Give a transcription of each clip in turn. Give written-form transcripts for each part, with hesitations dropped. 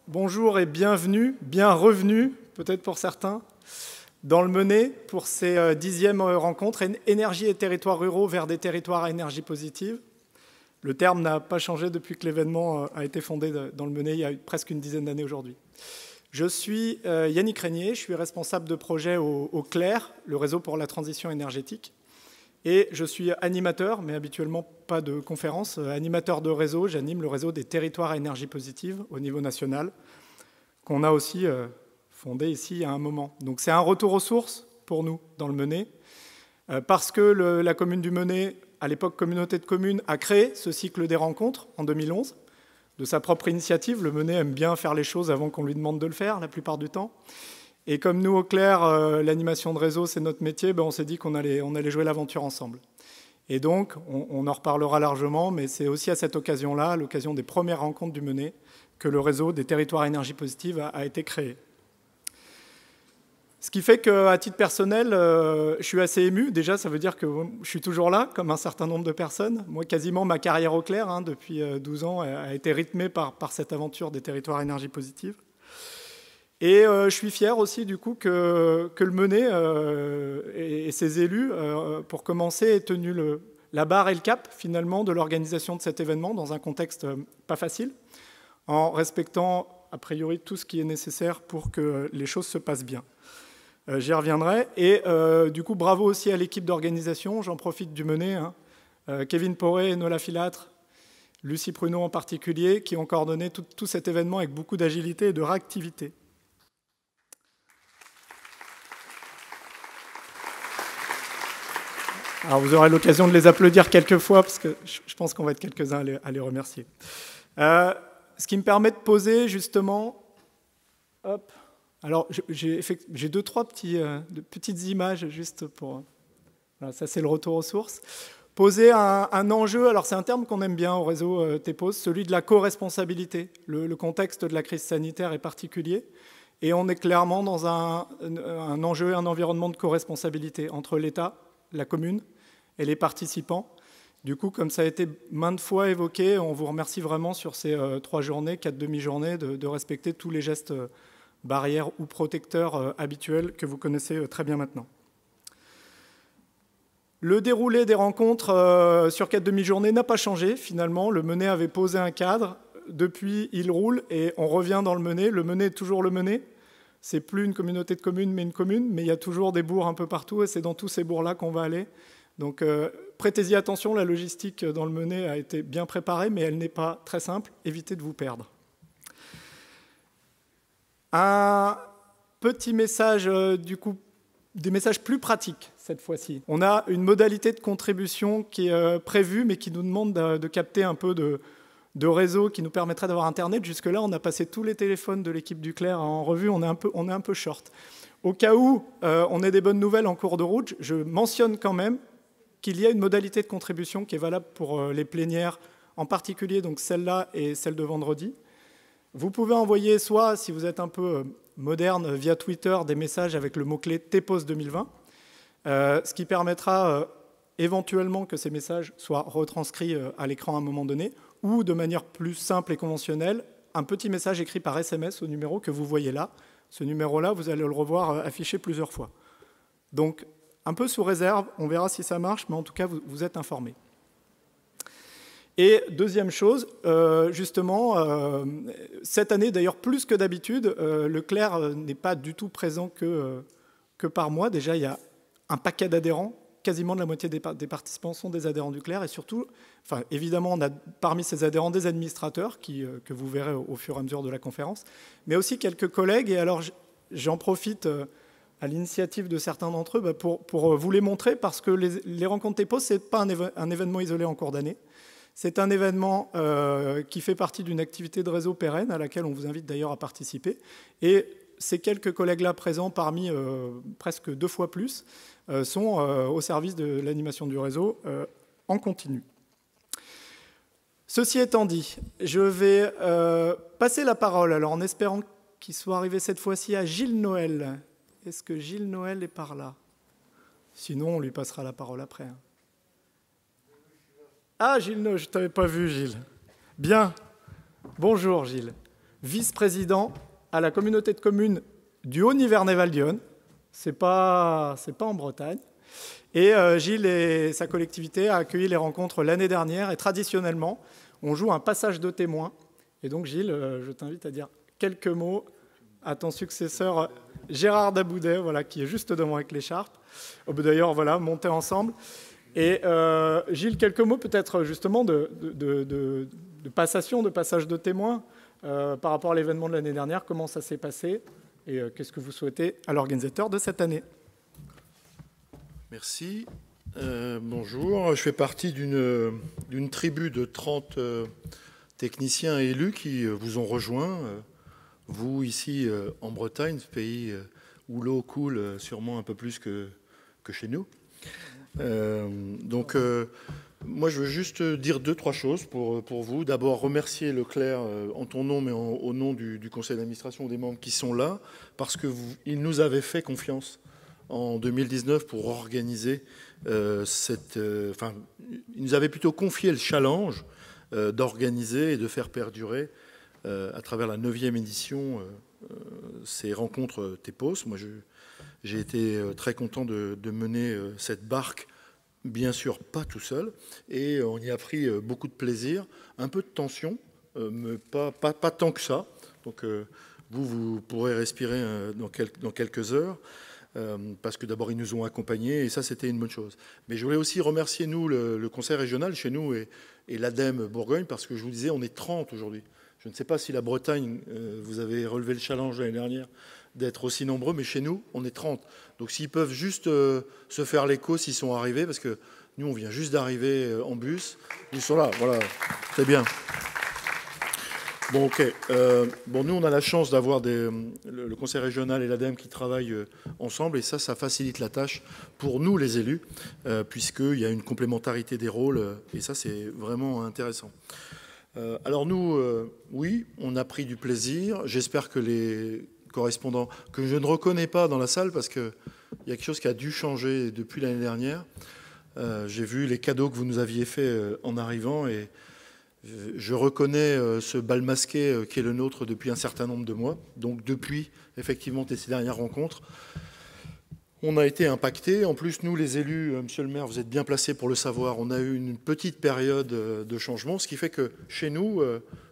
Bonjour et bienvenue, bien revenu, peut-être pour certains, dans le Menet pour ces 10e rencontres énergie et territoires ruraux vers des territoires à énergie positive. Le terme n'a pas changé depuis que l'événement a été fondé dans le Menet il y a presque une dizaine d'années aujourd'hui. Je suis Yannick Régnier, je suis responsable de projet au CLER, le réseau pour la transition énergétique. Et je suis animateur, mais habituellement pas de conférence, animateur de réseau. J'anime le réseau des territoires à énergie positive au niveau national, qu'on a aussi fondé ici à un moment. Donc c'est un retour aux sources pour nous dans le Menet, parce que la commune du Menet, à l'époque communauté de communes, a créé ce cycle des rencontres en 2011, de sa propre initiative. Le Menet aime bien faire les choses avant qu'on lui demande de le faire, la plupart du temps. Et comme nous, au CLER, l'animation de réseau, c'est notre métier, on s'est dit qu'on allait jouer l'aventure ensemble. Et donc, on en reparlera largement, mais c'est aussi à cette occasion-là, à l'occasion des premières rencontres du Menet, que le réseau des territoires à énergie positive a été créé. Ce qui fait qu'à titre personnel, je suis assez ému. Déjà, ça veut dire que je suis toujours là, comme un certain nombre de personnes. Moi, quasiment ma carrière au CLER, depuis 12 ans, a été rythmée par cette aventure des territoires à énergie positive. Et je suis fier aussi du coup que le Menet et ses élus, pour commencer, aient tenu la barre et le cap finalement de l'organisation de cet événement dans un contexte pas facile, en respectant a priori tout ce qui est nécessaire pour que les choses se passent bien. J'y reviendrai. Et du coup, bravo aussi à l'équipe d'organisation. J'en profite du Menet, Kevin Poré, Nola Filâtre, Lucie Pruneau en particulier, qui ont coordonné tout cet événement avec beaucoup d'agilité et de réactivité. Alors vous aurez l'occasion de les applaudir quelques fois, parce que je pense qu'on va être quelques-uns à les remercier. Ce qui me permet de poser justement... Hop. Alors j'ai 2-3 petites images juste pour... Voilà, ça c'est le retour aux sources. Poser un enjeu, alors c'est un terme qu'on aime bien au réseau TEPOS, celui de la co-responsabilité. Le contexte de la crise sanitaire est particulier. Et on est clairement dans un enjeu, un environnement de co-responsabilité entre l'État, la commune et les participants. Du coup, comme ça a été maintes fois évoqué, on vous remercie vraiment sur ces 3 journées, 4 demi-journées, de respecter tous les gestes barrières ou protecteurs habituels que vous connaissez très bien maintenant. Le déroulé des rencontres sur 4 demi-journées n'a pas changé. Finalement, le Menet avait posé un cadre. Depuis, il roule et on revient dans le Menet. Le Menet est toujours le Menet. C'est plus une communauté de communes, mais une commune. Mais il y a toujours des bourgs un peu partout et c'est dans tous ces bourgs-là qu'on va aller. Donc, prêtez-y attention. La logistique dans le Menet a été bien préparée, mais elle n'est pas très simple. Évitez de vous perdre. Un petit message, du coup, des messages plus pratiques cette fois-ci. On a une modalité de contribution qui est prévue, mais qui nous demande de capter un peu de réseau qui nous permettrait d'avoir Internet. Jusque-là, on a passé tous les téléphones de l'équipe du CLER en revue. On est un peu short. Au cas où on ait des bonnes nouvelles en cours de route, je mentionne quand même qu'il y a une modalité de contribution qui est valable pour les plénières, en particulier donc celle-là et celle de vendredi. Vous pouvez envoyer soit, si vous êtes un peu moderne, via Twitter, des messages avec le mot-clé TEPOS 2020, ce qui permettra éventuellement que ces messages soient retranscrits à l'écran à un moment donné, ou de manière plus simple et conventionnelle, un petit message écrit par SMS au numéro que vous voyez là. Ce numéro-là, vous allez le revoir affiché plusieurs fois. Donc, un peu sous réserve, on verra si ça marche, mais en tout cas, vous êtes informés. Et deuxième chose, justement, cette année, d'ailleurs plus que d'habitude, le CLER n'est pas du tout présent que par mois. Déjà, il y a un paquet d'adhérents. Quasiment de la moitié des participants sont des adhérents du CLER. Et surtout, enfin, évidemment, on a parmi ces adhérents des administrateurs que vous verrez au fur et à mesure de la conférence, mais aussi quelques collègues. Et alors, j'en profite à l'initiative de certains d'entre eux pour vous les montrer, parce que les rencontres TEPOS, ce n'est pas un événement isolé en cours d'année. C'est un événement qui fait partie d'une activité de réseau pérenne à laquelle on vous invite d'ailleurs à participer. Et ces quelques collègues-là présents, parmi presque 2 fois plus, sont au service de l'animation du réseau en continu. Ceci étant dit, je vais passer la parole, alors en espérant qu'il soit arrivé cette fois-ci, à Gilles Noël. Est-ce que Gilles Noël est par là? Sinon, on lui passera la parole après. Ah, Gilles, je ne t'avais pas vu, Gilles. Bien. Bonjour, Gilles. vice-président à la communauté de communes du Haut-Nivernais-Val d'Yonne. C'est pas en Bretagne. Et Gilles et sa collectivité a accueilli les rencontres l'année dernière. Et traditionnellement, on joue un passage de témoin. Et donc, Gilles, je t'invite à dire quelques mots à ton successeur Gérard Daboudet, voilà, qui est juste devant avec l'écharpe. D'ailleurs, voilà, montez ensemble. Et Gilles, quelques mots peut-être justement de passation, de passage de témoin par rapport à l'événement de l'année dernière. Comment ça s'est passé et qu'est-ce que vous souhaitez à l'organisateur de cette année? Merci. Bonjour. Je fais partie d'une tribu de 30 techniciens élus qui vous ont rejoint. Vous, ici, en Bretagne, ce pays où l'eau coule sûrement un peu plus que chez nous. Moi, je veux juste dire 2-3 choses pour vous. D'abord, remercier Leclerc en ton nom, mais au nom du conseil d'administration, des membres qui sont là, parce qu'ils nous avaient fait confiance en 2019 pour organiser ils nous avaient plutôt confié le challenge d'organiser et de faire perdurer à travers la 9e édition ces rencontres TEPOS. Moi, j'ai été très content de mener cette barque, bien sûr pas tout seul, et on y a pris beaucoup de plaisir, un peu de tension, mais pas tant que ça. Donc vous pourrez respirer dans quelques heures. Parce que d'abord ils nous ont accompagnés et ça c'était une bonne chose. Mais je voulais aussi remercier nous le conseil régional chez nous et l'ADEME Bourgogne, parce que je vous disais on est 30 aujourd'hui. Je ne sais pas si la Bretagne, vous avez relevé le challenge l'année dernière d'être aussi nombreux, mais chez nous on est 30. Donc s'ils peuvent juste se faire l'écho s'ils sont arrivés, parce que nous on vient juste d'arriver en bus, ils sont là, voilà, très bien. Bon, ok. Nous, on a la chance d'avoir le conseil régional et l'ADEME qui travaillent ensemble, et ça facilite la tâche pour nous, les élus, puisqu'il y a une complémentarité des rôles, et ça, c'est vraiment intéressant. Alors nous, oui, on a pris du plaisir. J'espère que les correspondants, que je ne reconnais pas dans la salle, parce qu'il y a quelque chose qui a dû changer depuis l'année dernière. J'ai vu les cadeaux que vous nous aviez faits en arrivant, et je reconnais ce bal masqué qui est le nôtre depuis un certain nombre de mois. Donc depuis, effectivement, ces dernières rencontres, on a été impactés. En plus, nous, les élus, monsieur le maire, vous êtes bien placés pour le savoir, on a eu une petite période de changement, ce qui fait que chez nous,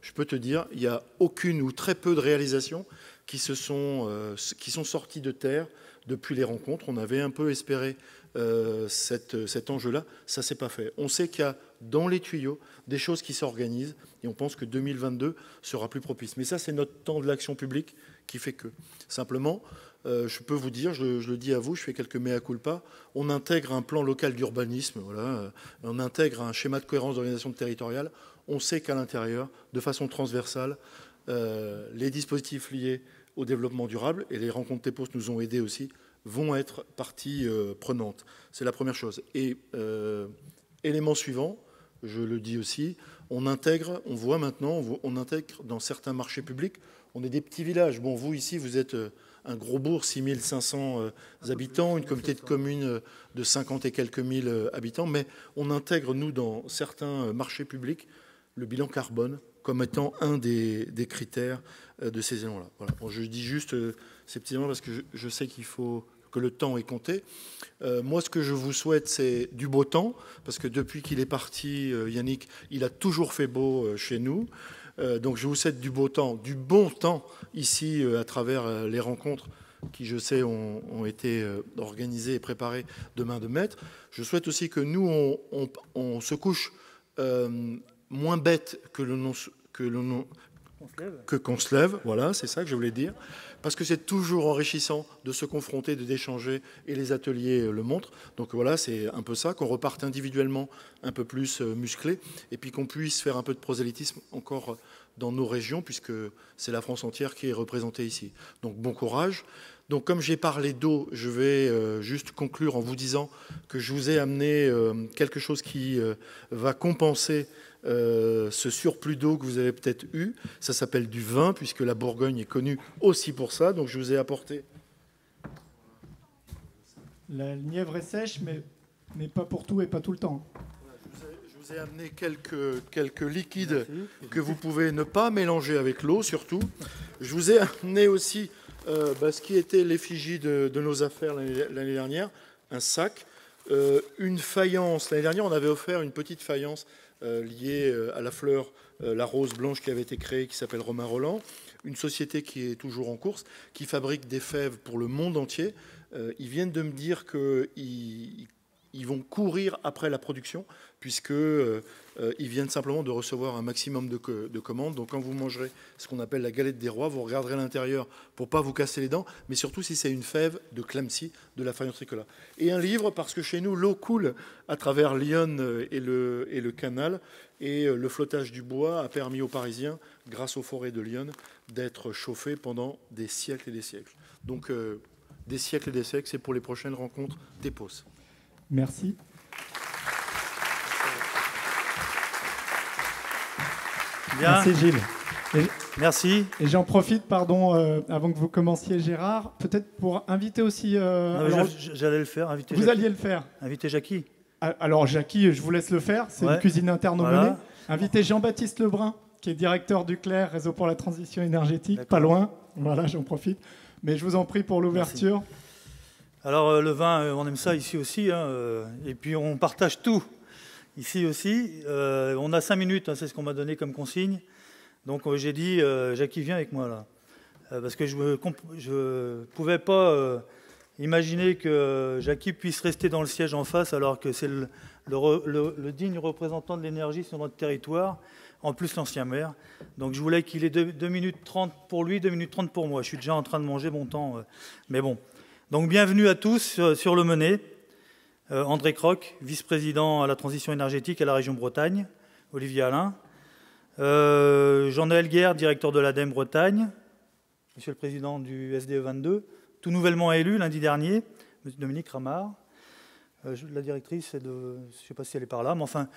je peux te dire, il n'y a aucune ou très peu de réalisations qui sont sorties de terre depuis les rencontres. On avait un peu espéré cet enjeu-là, ça ne s'est pas fait. On sait qu'il y a dans les tuyaux des choses qui s'organisent et on pense que 2022 sera plus propice. Mais ça, c'est notre temps de l'action publique qui fait que. Simplement, je peux vous dire, je le dis à vous, je fais quelques mea culpa, on intègre un plan local d'urbanisme, voilà, on intègre un schéma de cohérence d'organisation territoriale. On sait qu'à l'intérieur, de façon transversale, les dispositifs liés au développement durable, et les rencontres TEPOS nous ont aidés aussi, vont être partie prenante. C'est la première chose. Et élément suivant, je le dis aussi, on intègre, on voit maintenant, on intègre dans certains marchés publics, on est des petits villages. Bon, vous ici, vous êtes un gros bourg, 6500 habitants, une communauté de communes de 50 et quelques mille habitants, mais on intègre, nous, dans certains marchés publics, le bilan carbone comme étant un des critères de ces éléments-là. Voilà. Bon, je dis juste ces petits éléments parce que je sais qu'il faut que le temps est compté. Moi, ce que je vous souhaite, c'est du beau temps, parce que depuis qu'il est parti, Yannick, il a toujours fait beau chez nous. Donc, je vous souhaite du beau temps, du bon temps ici, à travers les rencontres qui, je sais, ont été organisées et préparées de main de maître. Je souhaite aussi que nous, on se couche moins bête qu'on se lève, voilà, c'est ça que je voulais dire, parce que c'est toujours enrichissant de se confronter, d'échanger, et les ateliers le montrent. Donc voilà, c'est un peu ça, qu'on reparte individuellement un peu plus musclé, et puis qu'on puisse faire un peu de prosélytisme encore dans nos régions, puisque c'est la France entière qui est représentée ici. Donc bon courage. Donc comme j'ai parlé d'eau, je vais juste conclure en vous disant que je vous ai amené quelque chose qui va compenser ce surplus d'eau que vous avez peut-être eu. Ça s'appelle du vin, puisque la Bourgogne est connue aussi pour ça. Donc je vous ai apporté... La Nièvre est sèche, mais pas pour tout et pas tout le temps. Je vous vous ai amené quelques liquides que vous pouvez ne pas mélanger avec l'eau, surtout. Je vous ai amené aussi ce qui était l'effigie de nos affaires l'année dernière, un sac, une faïence. L'année dernière, on avait offert une petite faïence liée à la fleur, la rose blanche qui avait été créée, qui s'appelle Romain Roland, une société qui est toujours en course, qui fabrique des fèves pour le monde entier. Ils viennent de me dire qu'ils vont courir après la production, puisqu'ils viennent simplement de recevoir un maximum de commandes. Donc quand vous mangerez ce qu'on appelle la galette des rois, vous regarderez l'intérieur pour ne pas vous casser les dents, mais surtout si c'est une fève de Clamcy, de la faïence Tricola. Et un livre, parce que chez nous, l'eau coule à travers Lyon et le canal, et le flottage du bois a permis aux Parisiens, grâce aux forêts de Lyon, d'être chauffés pendant des siècles et des siècles. Donc des siècles et des siècles, c'est pour les prochaines rencontres d'EPOS. Merci. Bien. Merci Gilles. Merci. Et j'en profite, pardon, avant que vous commenciez Gérard, peut-être pour inviter aussi... J'allais le faire, inviter Vous Jackie. alliez le faire. Inviter Jackie. Alors Jackie, je vous laisse le faire, c'est une cuisine interne au Menet. Inviter Jean-Baptiste Lebrun, qui est directeur du CLER, Réseau pour la transition énergétique, pas loin. Voilà, j'en profite. Mais je vous en prie pour l'ouverture. Alors le vin, on aime ça ici aussi, hein, et puis on partage tout ici aussi. On a 5 minutes, hein, c'est ce qu'on m'a donné comme consigne. Donc j'ai dit, Jackie, viens avec moi là, parce que je ne pouvais pas imaginer que Jackie puisse rester dans le siège en face, alors que c'est le digne représentant de l'énergie sur notre territoire, en plus l'ancien maire. Donc je voulais qu'il ait 2 minutes 30 pour lui, 2 minutes 30 pour moi. Je suis déjà en train de manger mon temps, mais bon. Donc bienvenue à tous sur le Menet. André Croc, vice-président à la transition énergétique à la région Bretagne. Olivier Alain. Jean-Noël Guerre, directeur de l'ADEME Bretagne. Monsieur le président du SDE 22. Tout nouvellement élu lundi dernier, monsieur Dominique Ramard. La directrice, je ne sais pas si elle est par là, mais enfin,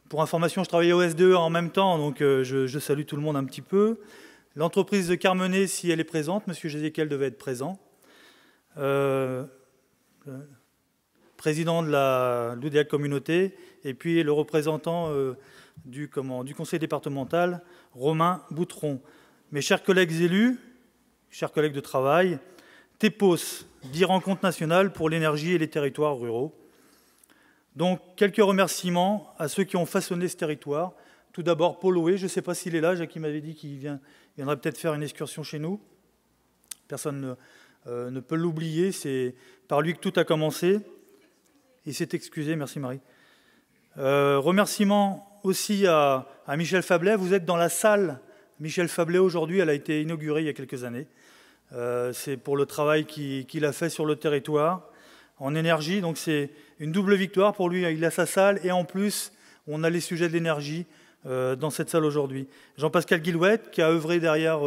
pour information, je travaillais au SDE en même temps, donc je salue tout le monde un petit peu. L'entreprise de Carmenet, si elle est présente, monsieur Jézéchiel devait être présent. Président de la l'UDEAC Communauté, et puis le représentant du conseil départemental, Romain Boutron. Mes chers collègues élus, chers collègues de travail, TEPOS, 10 rencontres nationales pour l'énergie et les territoires ruraux. Donc, quelques remerciements à ceux qui ont façonné ce territoire. Tout d'abord, Paul Loué, je ne sais pas s'il est là, Jackie m'avait dit qu'il viendrait peut-être faire une excursion chez nous. Personne ne peut l'oublier, c'est par lui que tout a commencé. Il s'est excusé, merci Marie. Remerciements aussi à Michel Fablet. Vous êtes dans la salle Michel Fablet aujourd'hui, elle a été inaugurée il y a quelques années. C'est pour le travail qu'il a fait sur le territoire en énergie. Donc c'est une double victoire pour lui. Il a sa salle et en plus, on a les sujets de l'énergie dans cette salle aujourd'hui. Jean-Pascal Guillouette qui a œuvré derrière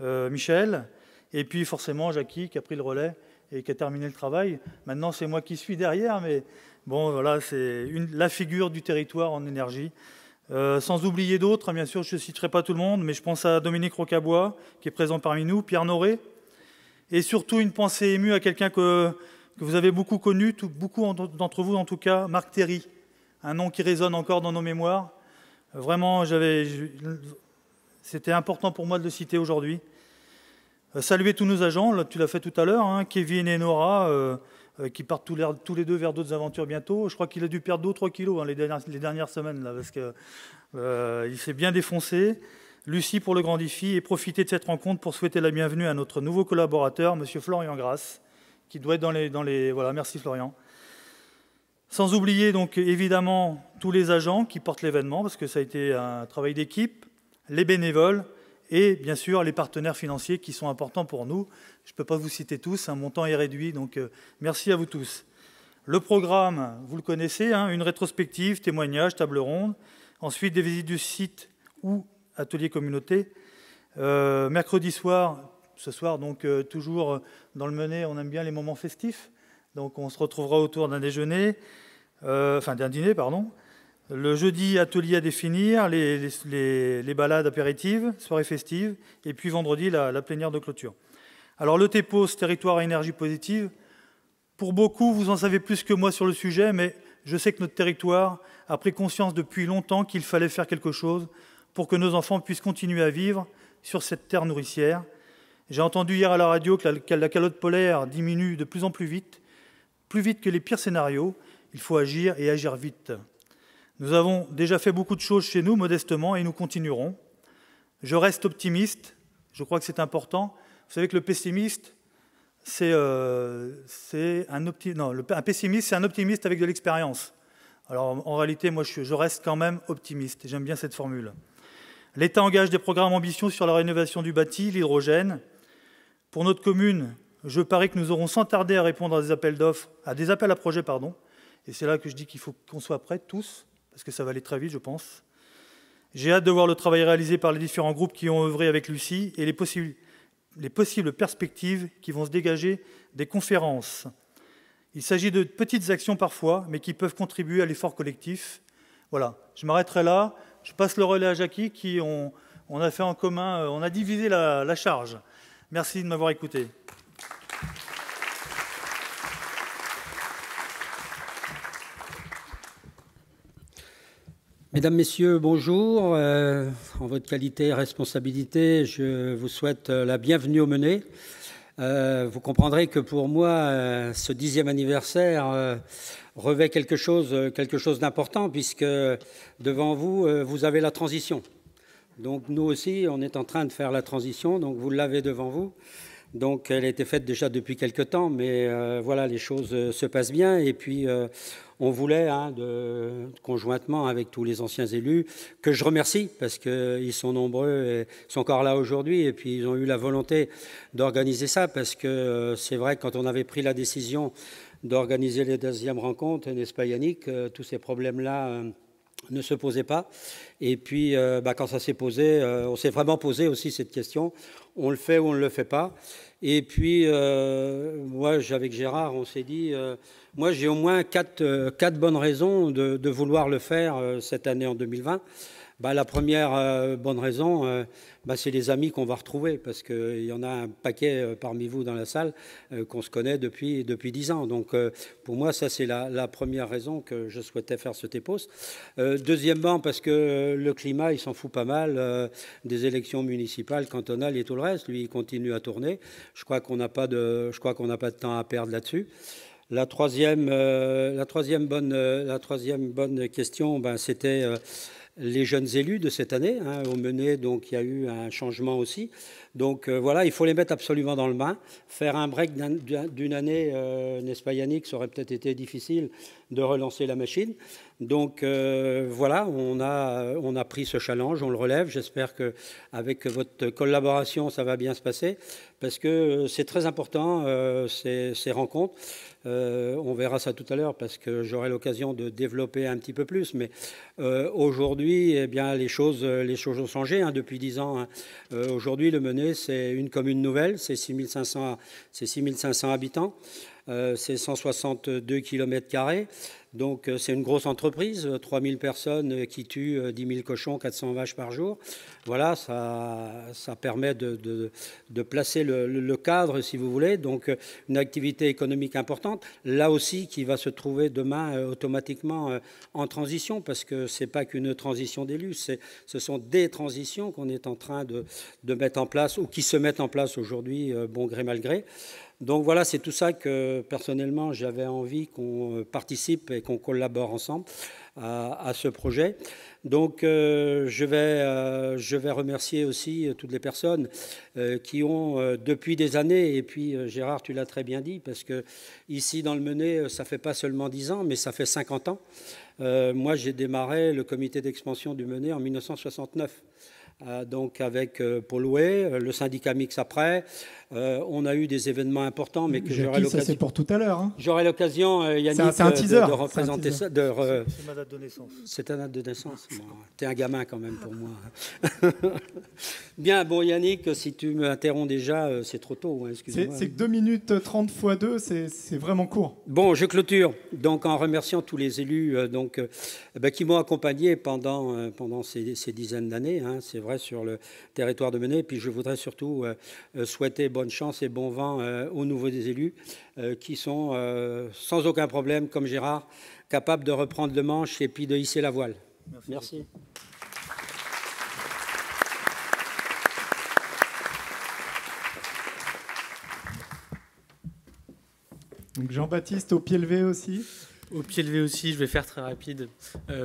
Michel. Et puis forcément Jackie qui a pris le relais et qui a terminé le travail. Maintenant, c'est moi qui suis derrière, mais bon, voilà, c'est la figure du territoire en énergie. Sans oublier d'autres, bien sûr, je ne citerai pas tout le monde, mais je pense à Dominique Rocabois, qui est présent parmi nous, Pierre Noré, et surtout une pensée émue à quelqu'un que vous avez beaucoup connu, beaucoup d'entre vous en tout cas, Marc Théry, un nom qui résonne encore dans nos mémoires. Vraiment, c'était important pour moi de le citer aujourd'hui. Saluer tous nos agents, là, tu l'as fait tout à l'heure, hein, Kevin et Nora, qui partent tous les deux vers d'autres aventures bientôt. Je crois qu'il a dû perdre 2 ou 3 kilos hein, les dernières semaines, là, parce qu'il s'est bien défoncé. Lucie pour le grand défi, et profiter de cette rencontre pour souhaiter la bienvenue à notre nouveau collaborateur, M. Florian Grasse, qui doit être dans les... Voilà, merci Florian. Sans oublier donc évidemment tous les agents qui portent l'événement, parce que ça a été un travail d'équipe, les bénévoles, et bien sûr les partenaires financiers qui sont importants pour nous. Je ne peux pas vous citer tous, mon temps est réduit, donc merci à vous tous. Le programme, vous le connaissez, hein, une rétrospective, témoignages, table ronde, ensuite des visites du site ou atelier communauté. Mercredi soir, ce soir donc toujours dans le Menet, on aime bien les moments festifs, donc on se retrouvera autour d'un déjeuner, d'un dîner, pardon. Le jeudi, atelier à définir, les balades apéritives, soirées festives, et puis vendredi, la plénière de clôture. Alors le TEPOS, territoire à énergie positive, pour beaucoup, vous en savez plus que moi sur le sujet, mais je sais que notre territoire a pris conscience depuis longtemps qu'il fallait faire quelque chose pour que nos enfants puissent continuer à vivre sur cette terre nourricière. J'ai entendu hier à la radio que la calotte polaire diminue de plus en plus vite que les pires scénarios. Il faut agir et agir vite. Nous avons déjà fait beaucoup de choses chez nous, modestement, et nous continuerons. Je reste optimiste, je crois que c'est important. Vous savez que le pessimiste, un pessimiste, c'est un optimiste avec de l'expérience. Alors, en réalité, moi, je reste quand même optimiste. J'aime bien cette formule. L'État engage des programmes ambitieux sur la rénovation du bâti, l'hydrogène. Pour notre commune, je parie que nous aurons sans tarder à répondre à des appels à projets, pardon. Et c'est là que je dis qu'il faut qu'on soit prêts tous, parce que ça va aller très vite, je pense. J'ai hâte de voir le travail réalisé par les différents groupes qui ont œuvré avec Lucie et les possibles perspectives qui vont se dégager des conférences. Il s'agit de petites actions parfois, mais qui peuvent contribuer à l'effort collectif. Voilà, je m'arrêterai là. Je passe le relais à Jackie, qui on a fait en commun, on a divisé la charge. Merci de m'avoir écouté. Mesdames, Messieurs, bonjour. En votre qualité et responsabilité, je vous souhaite la bienvenue au Menez. Vous comprendrez que pour moi, ce 10e anniversaire revêt quelque chose d'important, puisque devant vous, vous avez la transition. Donc nous aussi, on est en train de faire la transition, donc vous l'avez devant vous. Donc elle a été faite déjà depuis quelque temps, mais voilà, les choses se passent bien. Et puis on voulait, conjointement avec tous les anciens élus, que je remercie, parce qu'ils sont nombreux et sont encore là aujourd'hui, et puis ils ont eu la volonté d'organiser ça, parce que c'est vrai que quand on avait pris la décision d'organiser les 10e rencontres, n'est-ce pas Yannick, tous ces problèmes-là ne se posaient pas. Et puis quand ça s'est posé, on s'est vraiment posé aussi cette question, on le fait ou on ne le fait pas. Et puis moi, avec Gérard, on s'est dit, moi j'ai au moins quatre bonnes raisons de vouloir le faire cette année en 2020. La première bonne raison, c'est les amis qu'on va retrouver, parce qu'il y en a un paquet parmi vous dans la salle qu'on se connaît depuis 10 ans. Donc pour moi, ça c'est la première raison que je souhaitais faire ce TEPOS. Deuxièmement, parce que le climat, il s'en fout pas mal des élections municipales, cantonales et tout le reste. Lui, il continue à tourner. Je crois qu'on n'a pas de temps à perdre là-dessus. La troisième bonne question, c'était les jeunes élus de cette année. Au Menez, donc il y a eu un changement aussi. Donc voilà, il faut les mettre absolument dans le bain. Faire un break d'une année, n'est-ce pas Yannick, ça aurait peut-être été difficile de relancer la machine. Donc voilà, on a pris ce challenge, on le relève. J'espère qu'avec votre collaboration, ça va bien se passer, parce que c'est très important, ces rencontres. On verra ça tout à l'heure, parce que j'aurai l'occasion de développer un petit peu plus. Mais aujourd'hui, eh bien, les choses ont changé depuis 10 ans. Aujourd'hui, le Menez, c'est une commune nouvelle, c'est 6500 habitants, c'est 162 km². Donc c'est une grosse entreprise, 3000 personnes qui tuent 10 000 cochons, 400 vaches par jour. Voilà, ça permet de placer le cadre, si vous voulez. Donc une activité économique importante, là aussi qui va se trouver demain automatiquement en transition, parce que ce n'est pas qu'une transition d'élus, ce sont des transitions qu'on est en train de mettre en place, ou qui se mettent en place aujourd'hui, bon gré mal gré. Donc voilà, c'est tout ça que personnellement j'avais envie qu'on participe et qu'on collabore ensemble à ce projet. Donc je vais remercier aussi toutes les personnes qui ont depuis des années, et puis Gérard, tu l'as très bien dit, parce que ici dans le Menez, ça fait pas seulement 10 ans, mais ça fait 50 ans. Moi j'ai démarré le comité d'expansion du Menez en 1969. Donc avec Paul Houet, le syndicat mix après. On a eu des événements importants, mais que j'aurai l'occasion. Ça c'est pour tout à l'heure. J'aurai l'occasion, Yannick, de représenter ça. C'est ma date de naissance. C'est ta date de naissance. Bon, t'es un gamin quand même pour moi. Bien, bon Yannick, si tu m'interromps déjà, c'est trop tôt. Excusez-moi. C'est que 2 minutes 30 x 2, c'est vraiment court. Bon, je clôture donc en remerciant tous les élus qui m'ont accompagné pendant ces dizaines d'années. C'est vrai, sur le territoire de Menez. Et puis je voudrais surtout souhaiter bonne chance et bon vent aux nouveaux élus qui sont sans aucun problème, comme Gérard, capables de reprendre le manche et puis de hisser la voile. Merci. Donc Jean-Baptiste au pied levé aussi. Au pied levé aussi, je vais faire très rapide.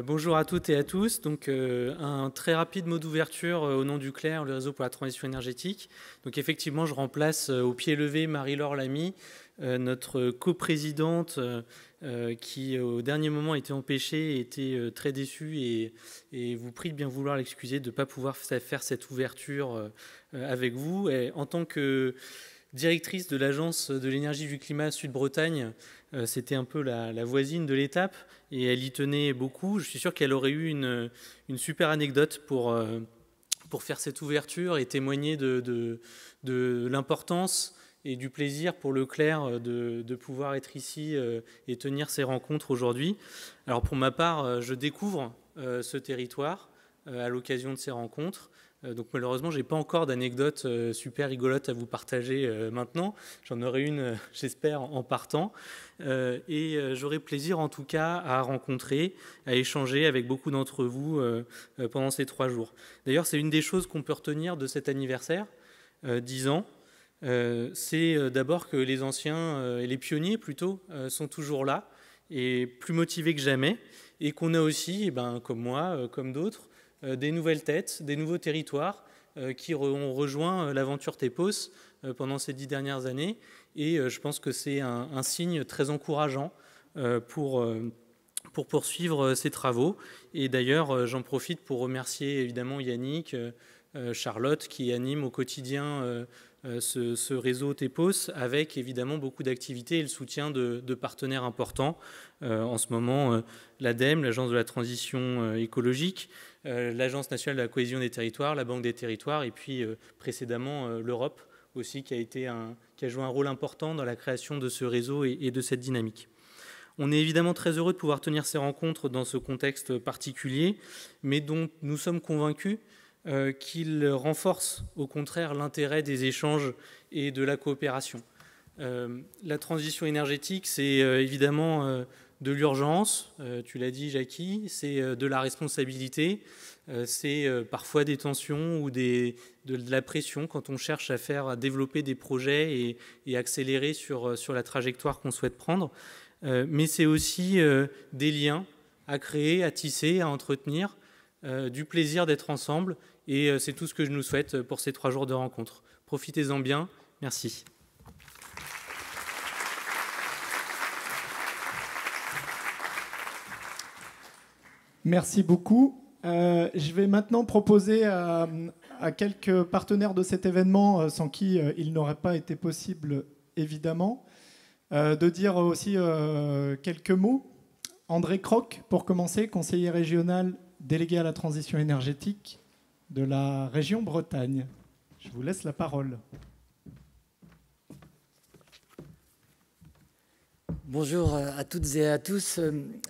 Bonjour à toutes et à tous. Donc, un très rapide mot d'ouverture au nom du CLER, le réseau pour la transition énergétique. Donc, effectivement, je remplace au pied levé Marie-Laure Lamy, notre coprésidente qui, au dernier moment, était empêchée et était très déçue et vous prie de bien vouloir l'excuser de ne pas pouvoir faire cette ouverture avec vous. Et en tant que directrice de l'Agence de l'énergie du climat Sud-Bretagne, c'était un peu la voisine de l'étape et elle y tenait beaucoup. Je suis sûr qu'elle aurait eu une super anecdote pour faire cette ouverture et témoigner de l'importance et du plaisir pour le CLER de pouvoir être ici et tenir ces rencontres aujourd'hui. Alors pour ma part, je découvre ce territoire à l'occasion de ces rencontres. Donc malheureusement, je n'ai pas encore d'anecdote super rigolote à vous partager maintenant. J'en aurai une, j'espère, en partant. Et j'aurai plaisir en tout cas à rencontrer, à échanger avec beaucoup d'entre vous pendant ces 3 jours. D'ailleurs, c'est une des choses qu'on peut retenir de cet anniversaire, 10 ans. C'est d'abord que les anciens et les pionniers plutôt sont toujours là et plus motivés que jamais. Et qu'on a aussi, comme moi, comme d'autres, des nouvelles têtes, des nouveaux territoires qui ont rejoint l'aventure TEPOS pendant ces 10 dernières années. Et je pense que c'est un signe très encourageant pour poursuivre ces travaux. Et d'ailleurs, j'en profite pour remercier évidemment Yannick, Charlotte, qui anime au quotidien ce réseau TEPOS, avec évidemment beaucoup d'activités et le soutien de partenaires importants. En ce moment, l'ADEME, l'Agence de la transition écologique, l'Agence nationale de la cohésion des territoires, la Banque des territoires, et puis précédemment l'Europe aussi, qui a joué un rôle important dans la création de ce réseau et de cette dynamique. On est évidemment très heureux de pouvoir tenir ces rencontres dans ce contexte particulier, mais dont nous sommes convaincus qu'il renforce au contraire l'intérêt des échanges et de la coopération. La transition énergétique, c'est évidemment de l'urgence, tu l'as dit Jackie, c'est de la responsabilité, c'est parfois des tensions ou de la pression quand on cherche à développer des projets et accélérer sur la trajectoire qu'on souhaite prendre, mais c'est aussi des liens à créer, à tisser, à entretenir, du plaisir d'être ensemble, et c'est tout ce que je nous souhaite pour ces 3 jours de rencontre. Profitez-en bien, merci. Merci beaucoup. Je vais maintenant proposer à quelques partenaires de cet événement, sans qui il n'aurait pas été possible, évidemment, de dire aussi quelques mots. André Croc, pour commencer, conseiller régional délégué à la transition énergétique de la région Bretagne. Je vous laisse la parole. Bonjour à toutes et à tous.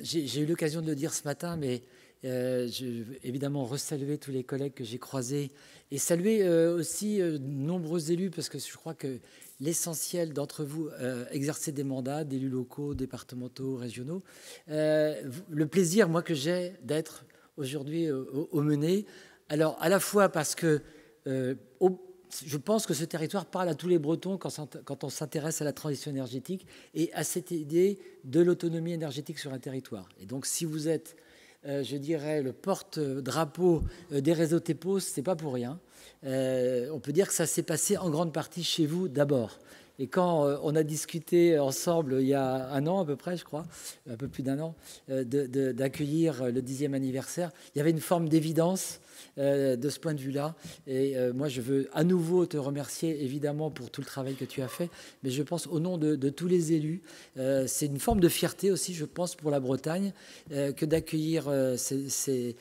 J'ai eu l'occasion de le dire ce matin, mais je veux évidemment resaluer tous les collègues que j'ai croisés et saluer aussi de nombreux élus, parce que je crois que l'essentiel d'entre vous exercez des mandats d'élus locaux, départementaux, régionaux. Le plaisir, moi, que j'ai d'être aujourd'hui au Menez, alors à la fois parce que je pense que ce territoire parle à tous les Bretons quand on s'intéresse à la transition énergétique et à cette idée de l'autonomie énergétique sur un territoire. Et donc, si vous êtes, je dirais, le porte-drapeau des réseaux TEPOS, ce n'est pas pour rien. On peut dire que ça s'est passé en grande partie chez vous d'abord. Et quand on a discuté ensemble, il y a 1 an à peu près, je crois, un peu plus d'1 an, d'accueillir le 10e anniversaire, il y avait une forme d'évidence de ce point de vue-là. Et moi, je veux à nouveau te remercier, évidemment, pour tout le travail que tu as fait. Mais je pense au nom de tous les élus, c'est une forme de fierté aussi, je pense, pour la Bretagne, que d'accueillir ce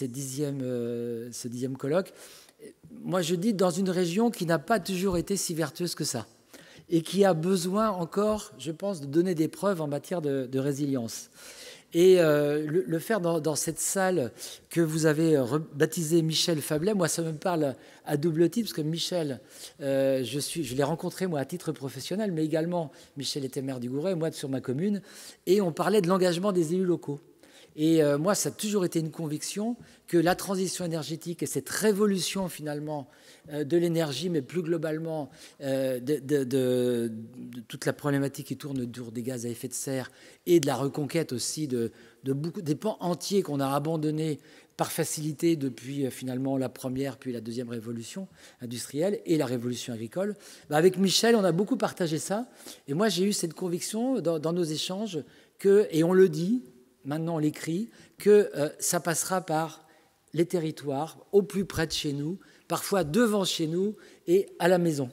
10e colloque. Moi, je dis dans une région qui n'a pas toujours été si vertueuse que ça, et qui a besoin encore, je pense, de donner des preuves en matière de résilience. Et le faire dans cette salle que vous avez baptisée Michel Fablet, moi ça me parle à double titre, parce que Michel, je l'ai rencontré moi à titre professionnel, mais également Michel était maire du Gouret, moi sur ma commune, et on parlait de l'engagement des élus locaux. Et moi, ça a toujours été une conviction que la transition énergétique et cette révolution finalement de l'énergie, mais plus globalement de toute la problématique qui tourne autour des gaz à effet de serre et de la reconquête aussi de des pans entiers qu'on a abandonnés par facilité depuis finalement la première puis la deuxième révolution industrielle et la révolution agricole. Avec Michel, on a beaucoup partagé ça. Et moi, j'ai eu cette conviction dans nos échanges que, et on le dit, maintenant on l'écrit, que ça passera par les territoires, au plus près de chez nous, parfois devant chez nous et à la maison.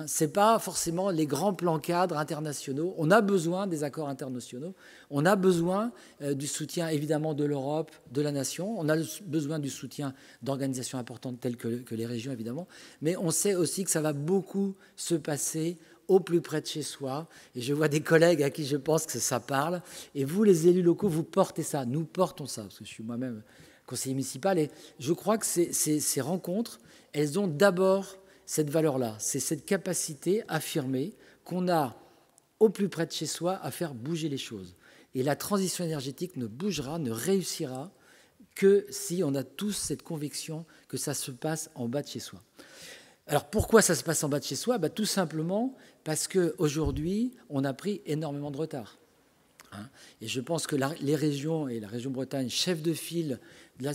Ce n'est pas forcément les grands plans cadres internationaux. On a besoin des accords internationaux. On a besoin du soutien, évidemment, de l'Europe, de la nation. On a besoin du soutien d'organisations importantes telles que les régions, évidemment. Mais on sait aussi que ça va beaucoup se passer au plus près de chez soi. Et je vois des collègues à qui je pense que ça parle. Et vous, les élus locaux, vous portez ça. Nous portons ça, parce que je suis moi-même conseiller municipal. Et je crois que ces rencontres, elles ont d'abord cette valeur-là. C'est cette capacité affirmée qu'on a au plus près de chez soi à faire bouger les choses. Et la transition énergétique ne bougera, ne réussira que si on a tous cette conviction que ça se passe en bas de chez soi. Alors pourquoi ça se passe en bas de chez soi ? Tout simplement parce qu'aujourd'hui, on a pris énormément de retard. Et je pense que les régions, et la région Bretagne, chef de file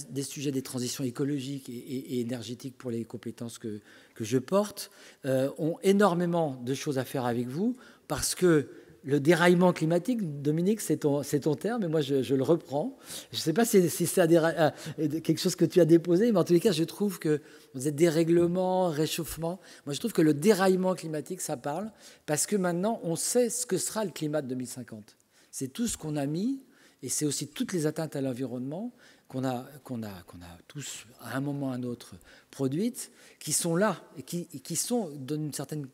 des sujets des transitions écologiques et énergétiques pour les compétences que je porte, ont énormément de choses à faire avec vous, parce que le déraillement climatique, Dominique, c'est ton terme, et moi je le reprends. Je ne sais pas si c'est quelque chose que tu as déposé, mais en tous les cas, je trouve que vous êtes dérèglement, réchauffement. Moi, je trouve que le déraillement climatique, ça parle, parce que maintenant, on sait ce que sera le climat de 2050. C'est tout ce qu'on a mis, et c'est aussi toutes les atteintes à l'environnement qu'on a tous, à un moment ou à un autre, produites, qui sont là, et qui sont, d'une certaine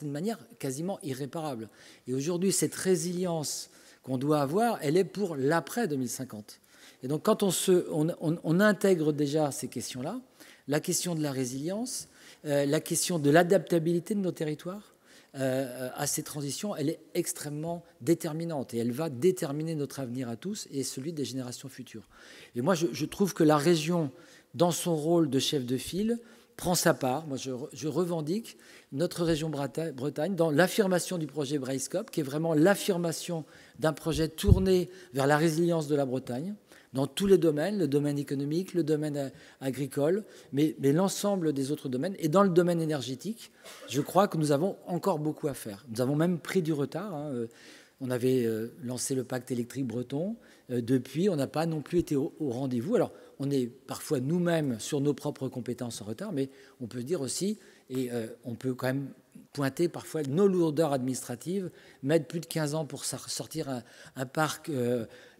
manière, quasiment irréparables. Et aujourd'hui, cette résilience qu'on doit avoir, elle est pour l'après 2050. Et donc, quand on intègre déjà ces questions-là, la question de la résilience, la question de l'adaptabilité de nos territoires, à ces transitions, elle est extrêmement déterminante et elle va déterminer notre avenir à tous et celui des générations futures. Et moi, je trouve que la région, dans son rôle de chef de file, prend sa part. Moi, je revendique notre région Bretagne dans l'affirmation du projet Brailscope, qui est vraiment l'affirmation d'un projet tourné vers la résilience de la Bretagne, dans tous les domaines, le domaine économique, le domaine agricole, mais l'ensemble des autres domaines. Et dans le domaine énergétique, je crois que nous avons encore beaucoup à faire. Nous avons même pris du retard. On avait lancé le pacte électrique breton. Depuis, on n'a pas non plus été au rendez-vous. Alors, on est parfois nous-mêmes sur nos propres compétences en retard, mais on peut dire aussi, et on peut quand même pointer parfois nos lourdeurs administratives, mettre plus de 15 ans pour sortir un parc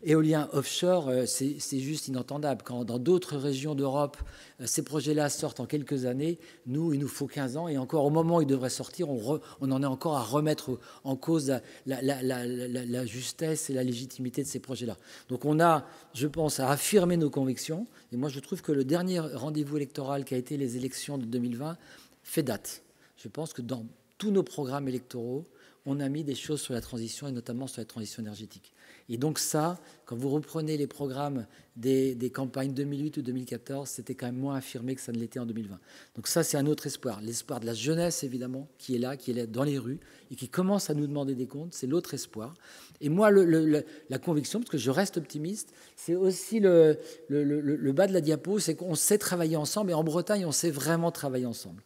éolien offshore, c'est juste inentendable. Quand dans d'autres régions d'Europe, ces projets-là sortent en quelques années, il nous faut 15 ans, et encore au moment où ils devraient sortir, on en est encore à remettre en cause la justesse et la légitimité de ces projets-là. Donc on a, je pense, à affirmer nos convictions, et moi je trouve que le dernier rendez-vous électoral qui a été les élections de 2020 fait date. Je pense que dans tous nos programmes électoraux, on a mis des choses sur la transition, et notamment sur la transition énergétique. Et donc ça, quand vous reprenez les programmes des campagnes 2008 ou 2014, c'était quand même moins affirmé que ça ne l'était en 2020. Donc ça, c'est un autre espoir. L'espoir de la jeunesse, évidemment, qui est là dans les rues, et qui commence à nous demander des comptes, c'est l'autre espoir. Et moi, la conviction, parce que je reste optimiste, c'est aussi le bas de la diapo, c'est qu'on sait travailler ensemble, et en Bretagne, on sait vraiment travailler ensemble.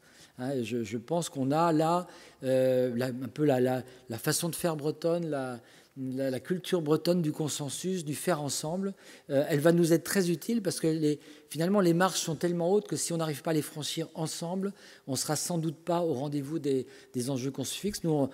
Je pense qu'on a là un peu la façon de faire bretonne, la culture bretonne du consensus, du faire ensemble. Elle va nous être très utile parce que finalement les marches sont tellement hautes que si on n'arrive pas à les franchir ensemble, on ne sera sans doute pas au rendez-vous des enjeux qu'on se fixe. Nous,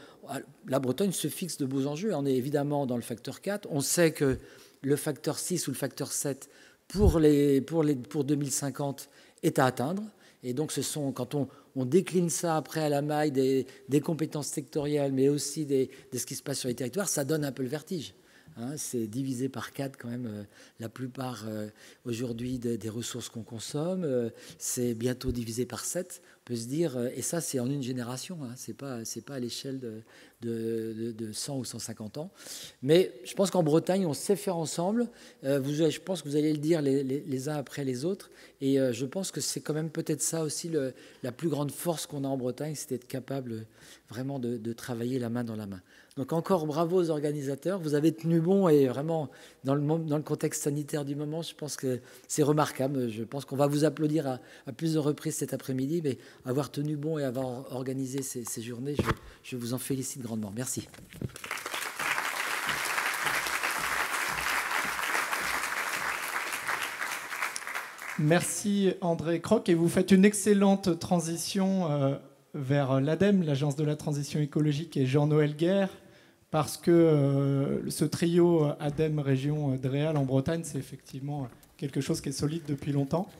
la Bretagne se fixe de beaux enjeux. On est évidemment dans le facteur 4. On sait que le facteur 6 ou le facteur 7 pour 2050 est à atteindre. Et donc, quand on décline ça après à la maille des compétences sectorielles, mais aussi de ce qui se passe sur les territoires, ça donne un peu le vertige. hein, c'est divisé par 4 quand même la plupart aujourd'hui des ressources qu'on consomme. C'est bientôt divisé par 7, on peut se dire, et ça c'est en une génération, hein, c'est pas à l'échelle de 100 ou 150 ans. Mais je pense qu'en Bretagne, on sait faire ensemble. Je pense que vous allez le dire les uns après les autres. Et je pense que c'est quand même peut-être ça aussi la plus grande force qu'on a en Bretagne, c'est d'être capable vraiment de travailler la main dans la main. Donc encore bravo aux organisateurs, vous avez tenu bon et vraiment dans le contexte sanitaire du moment, je pense que c'est remarquable. Je pense qu'on va vous applaudir à plusieurs reprises cet après-midi, mais avoir tenu bon et avoir organisé ces journées, je vous en félicite grandement. Merci. Merci André Croc, et vous faites une excellente transition vers l'ADEME, l'Agence de la transition écologique, et Jean-Noël Guerre, parce que ce trio ADEME Région Dréal en Bretagne, c'est effectivement quelque chose qui est solide depuis longtemps.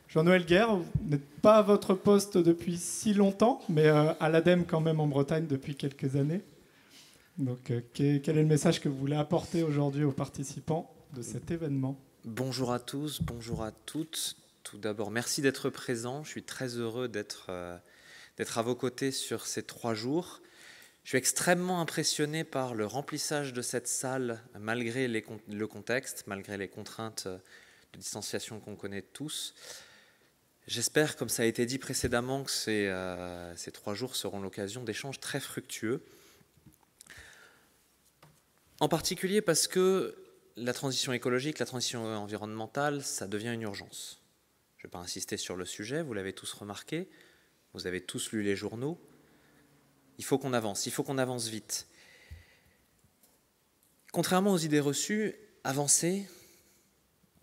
Jean-Noël Guerre, vous n'êtes pas à votre poste depuis si longtemps, mais à l'ADEME quand même en Bretagne depuis quelques années. Donc quel est le message que vous voulez apporter aujourd'hui aux participants de cet événement ? Bonjour à tous, bonjour à toutes. Tout d'abord, merci d'être présents. Je suis très heureux d'être à vos côtés sur ces 3 jours. Je suis extrêmement impressionné par le remplissage de cette salle, malgré le contexte, malgré les contraintes de distanciation qu'on connaît tous. J'espère, comme ça a été dit précédemment, que ces 3 jours seront l'occasion d'échanges très fructueux. En particulier parce que la transition écologique, la transition environnementale, ça devient une urgence. Je ne vais pas insister sur le sujet, vous l'avez tous remarqué, vous avez tous lu les journaux. Il faut qu'on avance vite. Contrairement aux idées reçues, avancer,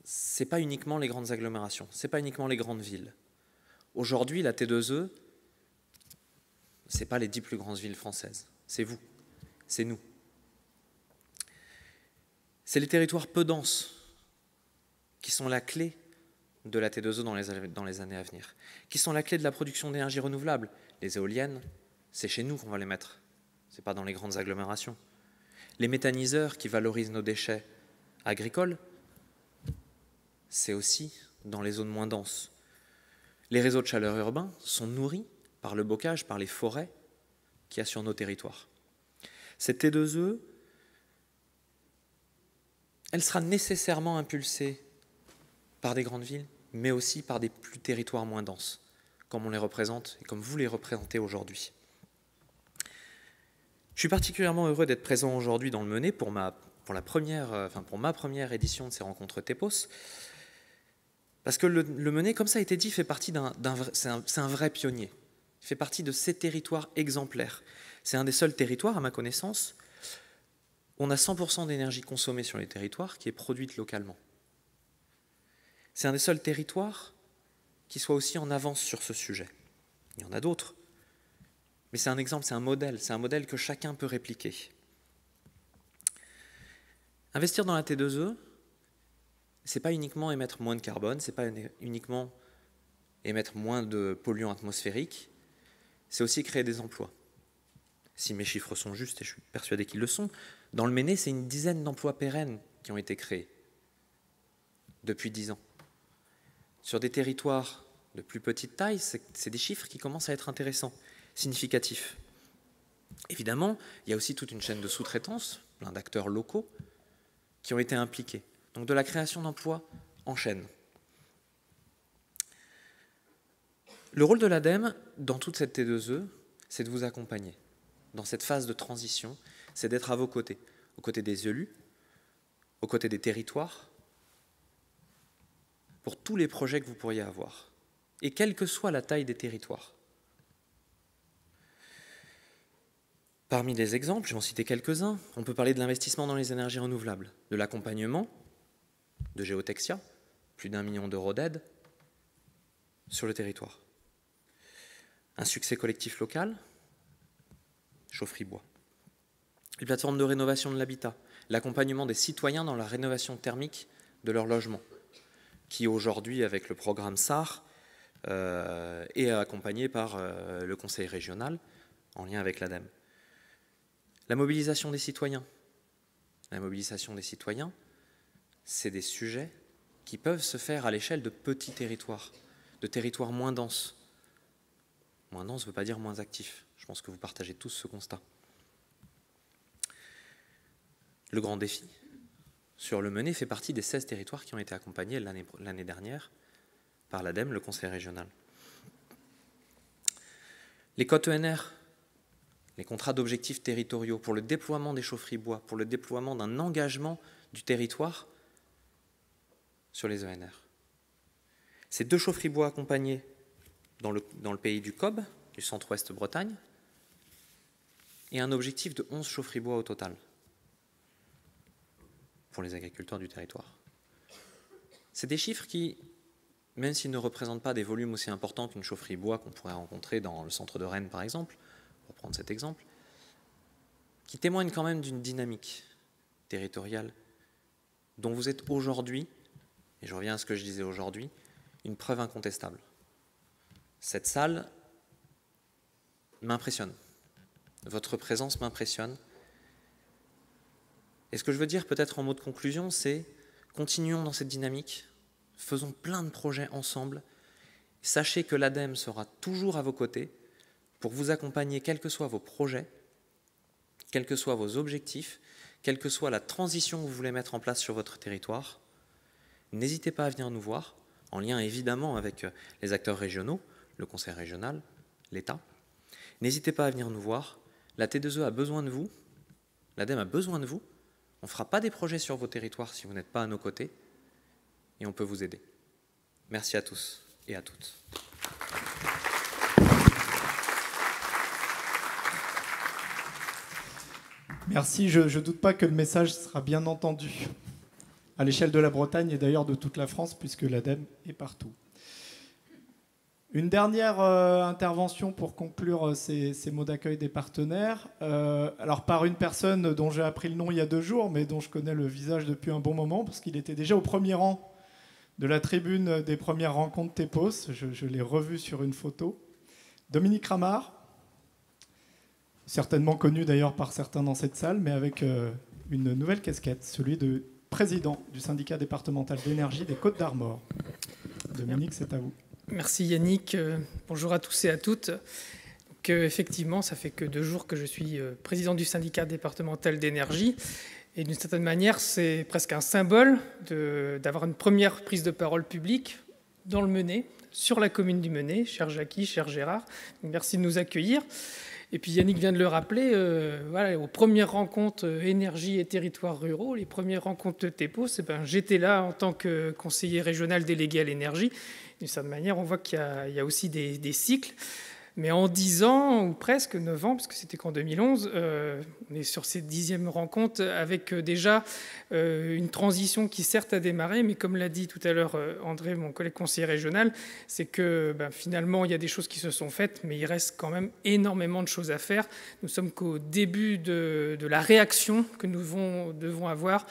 ce n'est pas uniquement les grandes agglomérations, ce n'est pas uniquement les grandes villes. Aujourd'hui, la T2E, ce n'est pas les 10 plus grandes villes françaises, c'est vous, c'est nous. C'est les territoires peu denses qui sont la clé de la T2E dans les années à venir, qui sont la clé de la production d'énergie renouvelable. Les éoliennes, c'est chez nous qu'on va les mettre, ce n'est pas dans les grandes agglomérations. Les méthaniseurs qui valorisent nos déchets agricoles, c'est aussi dans les zones moins denses. Les réseaux de chaleur urbains sont nourris par le bocage, par les forêts qu'il y a sur nos territoires. Cette T2E, elle sera nécessairement impulsée par des grandes villes, mais aussi par des territoires moins denses, comme on les représente et comme vous les représentez aujourd'hui. Je suis particulièrement heureux d'être présent aujourd'hui dans le Menez pour ma première édition de ces rencontres TEPOS, parce que le Menez, comme ça a été dit, fait partie c'est un vrai pionnier. Il fait partie de ces territoires exemplaires. C'est un des seuls territoires, à ma connaissance, où on a 100% d'énergie consommée sur les territoires qui est produite localement. C'est un des seuls territoires qui soit aussi en avance sur ce sujet. Il y en a d'autres, mais c'est un exemple, c'est un modèle que chacun peut répliquer. Investir dans la T2E, c'est pas uniquement émettre moins de carbone, c'est pas uniquement émettre moins de polluants atmosphériques, c'est aussi créer des emplois. Si mes chiffres sont justes, et je suis persuadé qu'ils le sont, dans le Menez, c'est une dizaine d'emplois pérennes qui ont été créés depuis 10 ans. Sur des territoires de plus petite taille, c'est des chiffres qui commencent à être intéressants, significatifs. Évidemment, il y a aussi toute une chaîne de sous-traitance, plein d'acteurs locaux qui ont été impliqués. Donc de la création d'emplois en chaîne. Le rôle de l'ADEME dans toute cette T2E, c'est de vous accompagner. Dans cette phase de transition, c'est d'être à vos côtés, aux côtés des élus, aux côtés des territoires, pour tous les projets que vous pourriez avoir, et quelle que soit la taille des territoires. Parmi les exemples, je vais en citer quelques-uns, on peut parler de l'investissement dans les énergies renouvelables, de l'accompagnement de Géotexia, plus d'1 million d'euros d'aide sur le territoire. Un succès collectif local, Chaufferie-Bois. Les plateformes de rénovation de l'habitat, l'accompagnement des citoyens dans la rénovation thermique de leur logement, qui aujourd'hui, avec le programme SAR, est accompagné par le Conseil régional, en lien avec l'ADEME. La mobilisation des citoyens, la mobilisation des citoyens, c'est des sujets qui peuvent se faire à l'échelle de petits territoires, de territoires moins denses. Moins dense ne veut pas dire moins actif. Je pense que vous partagez tous ce constat. Le grand défi sur le Mené fait partie des 16 territoires qui ont été accompagnés l'année dernière par l'ADEME, le Conseil régional. Les cotes ENR, les contrats d'objectifs territoriaux pour le déploiement des chaufferies bois, pour le déploiement d'un engagement du territoire sur les ENR. Ces 2 chaufferies bois accompagnées dans le pays du COB, du centre-ouest Bretagne, et un objectif de 11 chaufferies bois au total pour les agriculteurs du territoire. C'est des chiffres qui, même s'ils ne représentent pas des volumes aussi importants qu'une chaufferie bois qu'on pourrait rencontrer dans le centre de Rennes, par exemple, pour prendre cet exemple, qui témoignent quand même d'une dynamique territoriale dont vous êtes aujourd'hui, et je reviens à ce que je disais aujourd'hui, une preuve incontestable. Cette salle m'impressionne. Votre présence m'impressionne. Et ce que je veux dire peut-être en mot de conclusion, c'est continuons dans cette dynamique, faisons plein de projets ensemble. Sachez que l'ADEME sera toujours à vos côtés pour vous accompagner, quels que soient vos projets, quels que soient vos objectifs, quelle que soit la transition que vous voulez mettre en place sur votre territoire. N'hésitez pas à venir nous voir, en lien évidemment avec les acteurs régionaux, le conseil régional, l'État. N'hésitez pas à venir nous voir. La T2E a besoin de vous, l'ADEME a besoin de vous. On ne fera pas des projets sur vos territoires si vous n'êtes pas à nos côtés, et on peut vous aider. Merci à tous et à toutes. Merci, je ne doute pas que le message sera bien entendu à l'échelle de la Bretagne et d'ailleurs de toute la France, puisque l'ADEME est partout. Une dernière intervention pour conclure ces mots d'accueil des partenaires. Alors par une personne dont j'ai appris le nom il y a 2 jours, mais dont je connais le visage depuis un bon moment, parce qu'il était déjà au premier rang de la tribune des premières rencontres TEPOS. Je l'ai revu sur une photo. Dominique Ramard, certainement connu d'ailleurs par certains dans cette salle, mais avec une nouvelle casquette, celui de président du syndicat départemental d'énergie des Côtes-d'Armor. Dominique, c'est à vous. Merci Yannick, bonjour à tous et à toutes. Donc, effectivement, ça fait que 2 jours que je suis président du syndicat départemental d'énergie. Et d'une certaine manière, c'est presque un symbole d'avoir une première prise de parole publique dans le Mené, sur la commune du Mené, cher Jackie, cher Gérard. Donc, merci de nous accueillir. Et puis Yannick vient de le rappeler, voilà, aux premières rencontres énergie et territoires ruraux, les premières rencontres TEPOS, j'étais là en tant que conseiller régional délégué à l'énergie. D'une certaine manière, on voit qu'il y a aussi des cycles. Mais en 10 ans, ou presque 9 ans, parce que c'était qu'en 2011, on est sur cette 10e rencontre avec déjà une transition qui certes a démarré, mais comme l'a dit tout à l'heure André, mon collègue conseiller régional, c'est que finalement, il y a des choses qui se sont faites, mais il reste quand même énormément de choses à faire. Nous sommes qu'au début de la réaction que nous devons avoir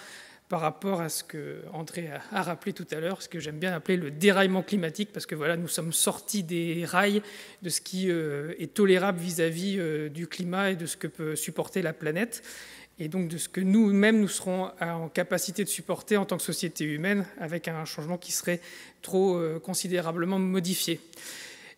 par rapport à ce que André a rappelé tout à l'heure, ce que j'aime bien appeler le déraillement climatique, parce que voilà, nous sommes sortis des rails de ce qui est tolérable vis-à-vis du climat et de ce que peut supporter la planète, et donc de ce que nous-mêmes nous serons en capacité de supporter en tant que société humaine, avec un changement qui serait trop considérablement modifié.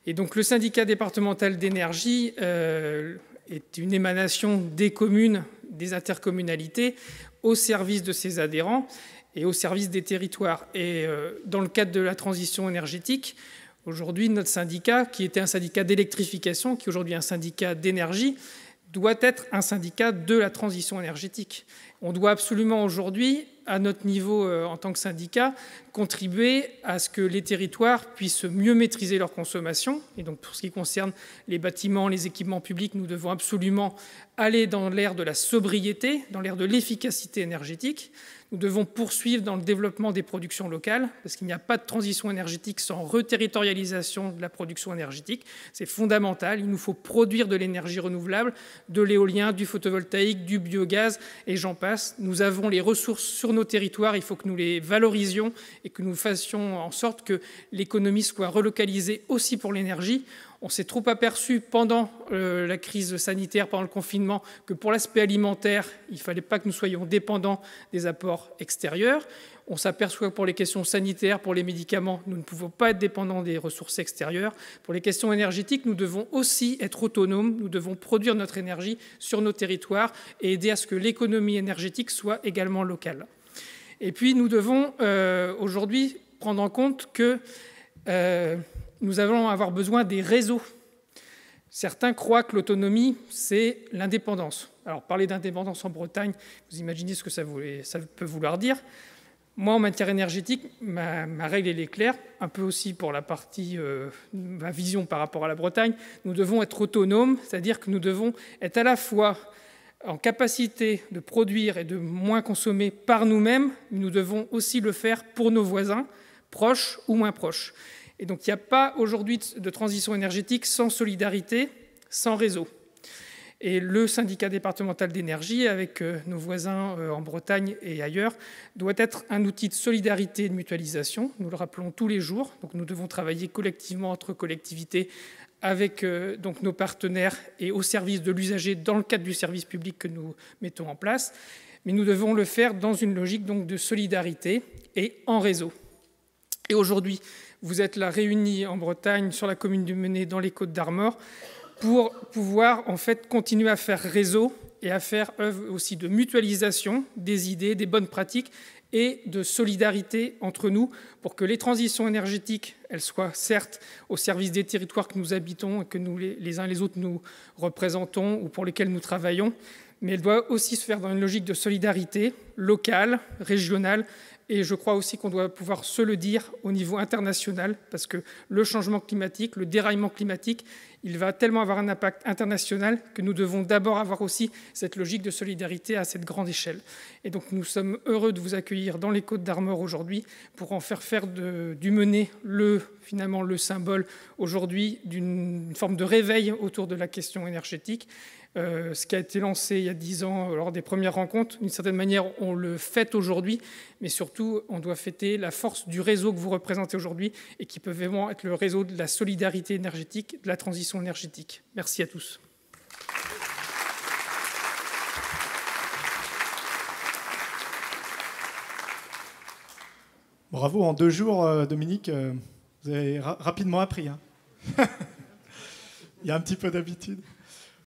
Et donc le syndicat départemental d'énergie est une émanation des communes, des intercommunalités, au service de ses adhérents et au service des territoires. Et dans le cadre de la transition énergétique, aujourd'hui, notre syndicat, qui était un syndicat d'électrification, qui est aujourd'hui un syndicat d'énergie, doit être un syndicat de la transition énergétique. On doit absolument aujourd'hui, à notre niveau en tant que syndicat, contribuer à ce que les territoires puissent mieux maîtriser leur consommation. Et donc pour ce qui concerne les bâtiments, les équipements publics, nous devons absolument aller dans l'ère de la sobriété, dans l'ère de l'efficacité énergétique. Nous devons poursuivre dans le développement des productions locales, parce qu'il n'y a pas de transition énergétique sans reterritorialisation de la production énergétique. C'est fondamental. Il nous faut produire de l'énergie renouvelable, de l'éolien, du photovoltaïque, du biogaz, et j'en passe. Nous avons les ressources sur nos territoires, il faut que nous les valorisions et que nous fassions en sorte que l'économie soit relocalisée aussi pour l'énergie. On s'est trop aperçu pendant la crise sanitaire, pendant le confinement, que pour l'aspect alimentaire, il ne fallait pas que nous soyons dépendants des apports extérieurs. On s'aperçoit que pour les questions sanitaires, pour les médicaments, nous ne pouvons pas être dépendants des ressources extérieures. Pour les questions énergétiques, nous devons aussi être autonomes, nous devons produire notre énergie sur nos territoires et aider à ce que l'économie énergétique soit également locale. Et puis nous devons aujourd'hui prendre en compte que nous allons avoir besoin des réseaux. Certains croient que l'autonomie, c'est l'indépendance. Alors parler d'indépendance en Bretagne, vous imaginez ce que ça peut vouloir dire. Moi, en matière énergétique, ma règle, elle est claire, un peu aussi pour la partie, ma vision par rapport à la Bretagne. Nous devons être autonomes, c'est-à-dire que nous devons être à la fois en capacité de produire et de moins consommer par nous-mêmes, mais nous devons aussi le faire pour nos voisins, proches ou moins proches. Et donc, il n'y a pas aujourd'hui de transition énergétique sans solidarité, sans réseau. Et le syndicat départemental d'énergie, avec nos voisins en Bretagne et ailleurs, doit être un outil de solidarité et de mutualisation. Nous le rappelons tous les jours. Donc nous devons travailler collectivement entre collectivités avec donc nos partenaires et au service de l'usager dans le cadre du service public que nous mettons en place. Mais nous devons le faire dans une logique donc de solidarité et en réseau. Et aujourd'hui, vous êtes là réunis en Bretagne, sur la commune du Menet, dans les Côtes-d'Armor, pour pouvoir en fait continuer à faire réseau et à faire œuvre aussi de mutualisation des idées, des bonnes pratiques et de solidarité entre nous pour que les transitions énergétiques, elles soient certes au service des territoires que nous habitons et que nous, les uns et les autres, nous représentons ou pour lesquels nous travaillons, mais elles doivent aussi se faire dans une logique de solidarité locale, régionale. Et je crois aussi qu'on doit pouvoir se le dire au niveau international, parce que le changement climatique, le déraillement climatique, il va tellement avoir un impact international que nous devons d'abord avoir aussi cette logique de solidarité à cette grande échelle. Et donc nous sommes heureux de vous accueillir dans les Côtes-d'Armor aujourd'hui pour en faire du Menet finalement le symbole aujourd'hui d'une forme de réveil autour de la question énergétique. Ce qui a été lancé il y a 10 ans lors des premières rencontres, d'une certaine manière, on le fête aujourd'hui, mais surtout, on doit fêter la force du réseau que vous représentez aujourd'hui et qui peut vraiment être le réseau de la solidarité énergétique, de la transition énergétique. Merci à tous. Bravo, en 2 jours, Dominique, vous avez rapidement appris. Hein. Il y a un petit peu d'habitude.